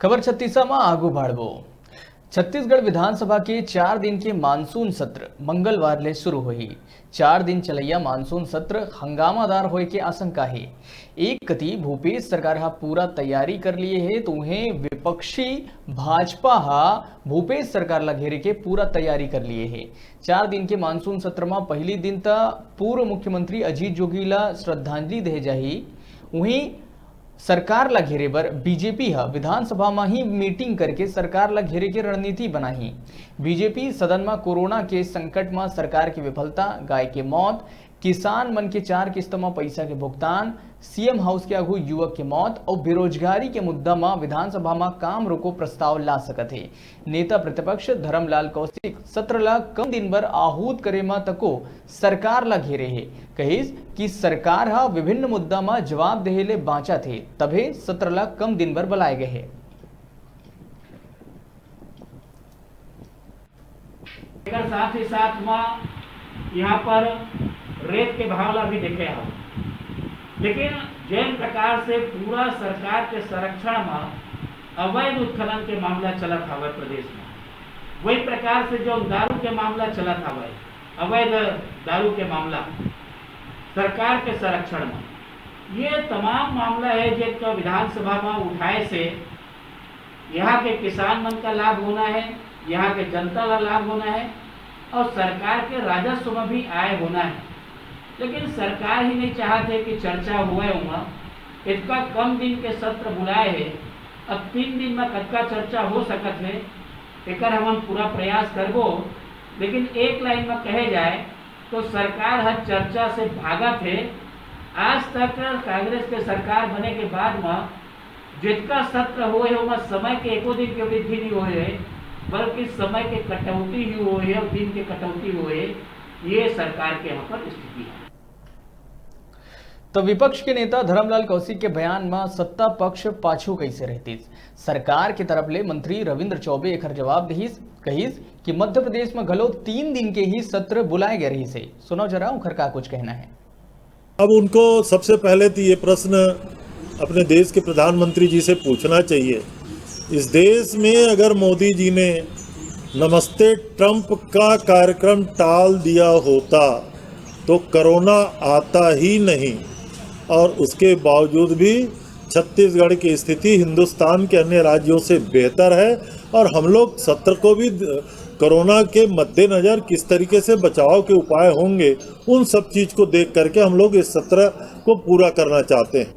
खबर छत्तीसा में आगू भाड़वो। छत्तीसगढ़ विधानसभा के 4 दिन के मानसून सत्र मंगलवार ले शुरू हुई। 4 दिन चलैया मानसून सत्र हंगामादार होए के आशंका है। एक कति भूपेश सरकार हा पूरा तैयारी कर लिए है तो उन्हें विपक्षी भाजपा हा भूपेश सरकार ला घेरे के पूरा तैयारी कर लिए है। 4 दिन के मानसून सत्र में पहली दिन त पूर्व मुख्यमंत्री अजीत जोगी ला श्रद्धांजलि दे जाही। वहीं सरकार ला घेरे बर बीजेपी हा विधानसभा में ही मीटिंग करके सरकार ला घेरे के रणनीति बनाही। बीजेपी सदन में कोरोना के संकट में सरकार की विफलता, गाय के मौत, किसान मन के 4 किस्त में पैसा के भुगतान, सीएम हाउस के आगू युवक के मौत और बेरोजगारी के मुद्दा में विधानसभा में काम रोको प्रस्ताव ला सकत है। नेता प्रतिपक्ष धर्मलाल कौशिक सत्र ला कम दिन भर आहूत करे में तको सरकार ला घेरे है। कहिस कि सरकार हा विभिन्न मुद्दा में जवाब देहे ले बांचा थे, तभे सत्र ला कम दिन भर बुलाए गए है। साथ ही साथ में यहाँ पर रेत के भाव ला भी देखे हो, लेकिन जिन प्रकार से पूरा सरकार के संरक्षण में अवैध उत्खनन के मामला चलत हवे प्रदेश में, वही प्रकार से जो दारू के मामला चलत हवे, अवैध दारू के मामला सरकार के संरक्षण में, ये तमाम मामला है जिनका विधानसभा में उठाए से यहाँ के किसान मन का लाभ होना है, यहाँ के जनता का लाभ होना है और सरकार के राजस्व में भी आय होना है। लेकिन सरकार ही नहीं चाहते कि चर्चा हुए होगा। इतना कम दिन के सत्र बुलाए है, अब 3 दिन में कतका चर्चा हो सकत है, एक हम पूरा प्रयास करबो। लेकिन एक लाइन में कहे जाए तो सरकार हर चर्चा से भागत है। आज तक कांग्रेस के सरकार बने के बाद में जितना सत्र हुए हो समय के एको दिन के वृद्धि नहीं हुए है, बल्कि समय के कटौती ही हुई है और दिन के कटौती हुए। ये सरकार के यहाँ पर स्थिति है। तो विपक्ष के नेता धर्मलाल कौशिक के बयान में सत्ता पक्ष पाछू कैसे रहती। सरकार की तरफ ले मंत्री रविंद्र चौबे एक जवाब दीस, कहिस कि मध्य प्रदेश में घलो 3 दिन के ही सत्र बुलाए गए रही से। सुनो जरा उनका का कुछ कहना है। अब उनको सबसे पहले तो ये प्रश्न अपने देश के प्रधानमंत्री जी से पूछना चाहिए। इस देश में अगर मोदी जी ने नमस्ते ट्रंप का कार्यक्रम टाल दिया होता तो कोरोना आता ही नहीं, और उसके बावजूद भी छत्तीसगढ़ की स्थिति हिंदुस्तान के अन्य राज्यों से बेहतर है। और हम लोग सत्र को भी कोरोना के मद्देनज़र किस तरीके से बचाव के उपाय होंगे, उन सब चीज़ को देख करके हम लोग इस सत्र को पूरा करना चाहते हैं।